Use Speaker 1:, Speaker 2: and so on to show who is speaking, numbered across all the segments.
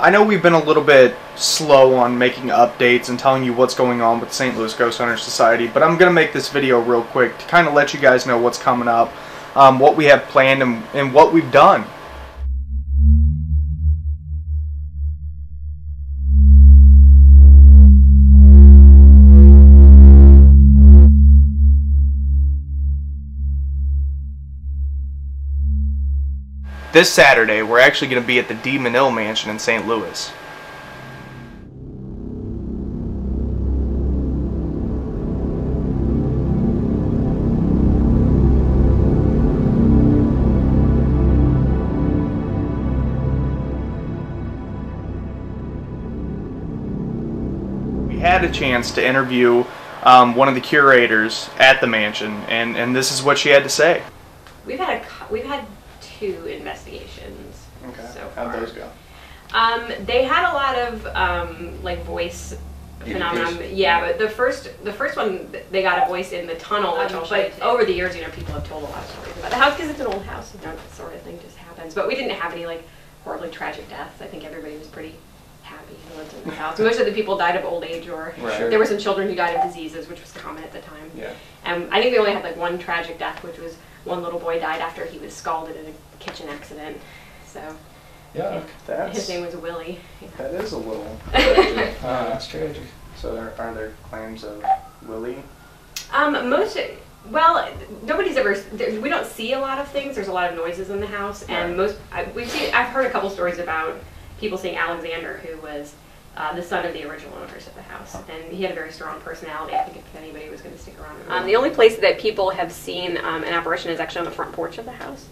Speaker 1: I know we've been a little bit slow on making updates and telling you what's going on with the St. Louis Ghost Hunter Society, but I'm going to make this video real quick to kind of let you guys know what's coming up, what we have planned, and what we've done. This Saturday, we're actually going to be at the D. Manil Mansion in St. Louis. We had a chance to interview one of the curators at the mansion, and this is what she had to say.
Speaker 2: We've had 2 investigations.
Speaker 1: Okay.
Speaker 2: So far.
Speaker 1: How'd those go?
Speaker 2: They had a lot of like voice phenomenon. Yeah, but the first one, they got a voice in the tunnel. But over the years, people have told a lot of stories about the house because it's an old house. That sort of thing just happens. But we didn't have any like horribly tragic deaths. I think everybody was pretty happy who lived in the house. Most of the people died of old age, or there were some children who died of diseases, which was common at the time. Yeah. And I think we only had like 1 tragic death, which was one little boy died after he was scalded in a kitchen accident. So
Speaker 1: yeah,
Speaker 2: his name was Willie. Yeah.
Speaker 1: That is a little tragic. That's tragic. So are there claims of Willie? Well, nobody's ever. We don't see a lot of things. There's a lot of noises in the house, and I've heard a couple stories about people seeing Alexander, who was the son of the original owners of the house, and he had a very strong personality. I think if anybody was going to stick around. The only place that people have seen an apparition is actually on the front porch of the house.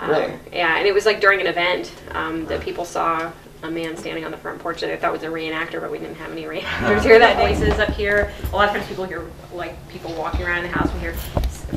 Speaker 1: Really?
Speaker 2: Yeah, and it was like during an event that people saw a man standing on the front porch that I thought was a reenactor, but we didn't have any reenactors here that day. Voices up here. A lot of times people hear like people walking around the house. We hear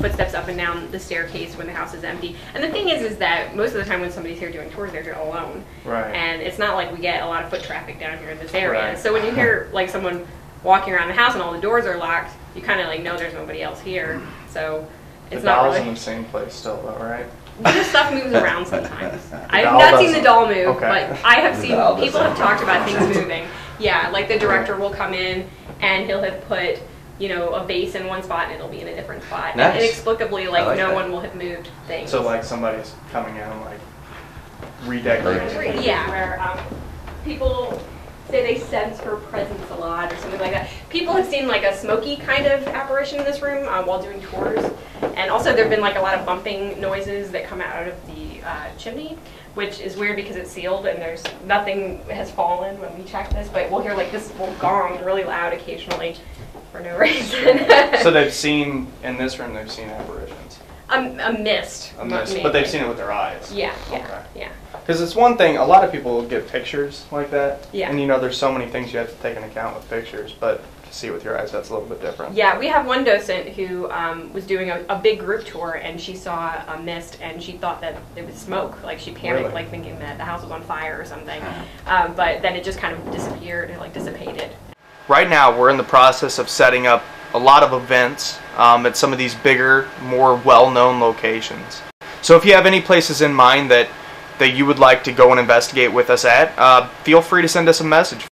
Speaker 2: footsteps up and down the staircase when the house is empty. And the thing is that most of the time when somebody's here doing tours, they're alone. Right. And it's not like we get a lot of foot traffic down here in this area. Right. So when you hear like someone walking around the house and all the doors are locked, you kind of like know there's nobody else here. So it's not really. The doll's in the same place still, though, right?
Speaker 1: The
Speaker 2: stuff moves around sometimes. I've not seen the doll move, but I have seen people have talked about things moving. Yeah, like the director will come in and he'll have put, a vase in one spot and it'll be in a different spot. Nice. And inexplicably, like no one will have moved things.
Speaker 1: So like somebody's coming in and like redecorating.
Speaker 2: Yeah, where people say they sense her presence a lot or something like that. People have seen like a smoky kind of apparition in this room while doing tours. And also there have been like a lot of bumping noises that come out of the chimney, which is weird because it's sealed and there's nothing has fallen when we check this, but we'll hear like this little gong really loud occasionally for no reason.
Speaker 1: So they've seen, in this room, they've seen apparitions?
Speaker 2: A mist.
Speaker 1: A mist, but they've seen it with their eyes?
Speaker 2: Yeah, yeah, yeah.
Speaker 1: Because it's one thing, a lot of people will get pictures like that,
Speaker 2: yeah.
Speaker 1: And there's so many things you have to take into account with pictures, but to see it with your eyes, that's a little bit different.
Speaker 2: Yeah, we have one docent who was doing a big group tour, and she saw a mist, and she thought that it was smoke. Like, she panicked,
Speaker 1: really?
Speaker 2: Like thinking that the house was on fire or something. But then it just kind of disappeared, and like dissipated. Right
Speaker 1: now, we're in the process of setting up a lot of events at some of these bigger, more well-known locations. So if you have any places in mind that you would like to go and investigate with us at, feel free to send us a message.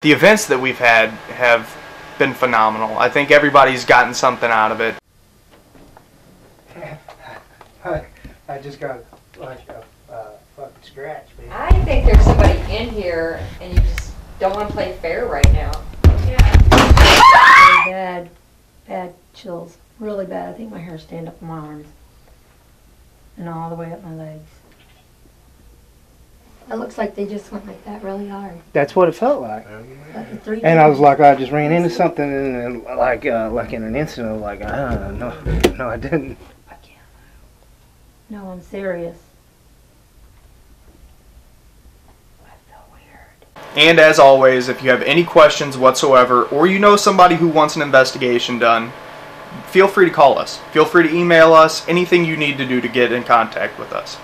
Speaker 1: The events that we've had have been phenomenal. I think everybody's gotten something out of it.
Speaker 3: I just got like a fucking scratch, man.
Speaker 4: I think there's somebody in here and you just don't want to play fair right now.
Speaker 5: Yeah. Really bad chills. Really bad. I think my hair stand up on my arms. And all the way up my legs. It looks like they just went like that really hard.
Speaker 3: That's what it felt like. And I was like, I just ran into something, and like in an instant, like, no, I didn't.
Speaker 5: I can't. No, I'm serious. I feel weird.
Speaker 1: And as always, if you have any questions whatsoever, or you know somebody who wants an investigation done, feel free to call us. Feel free to email us. Anything you need to do to get in contact with us.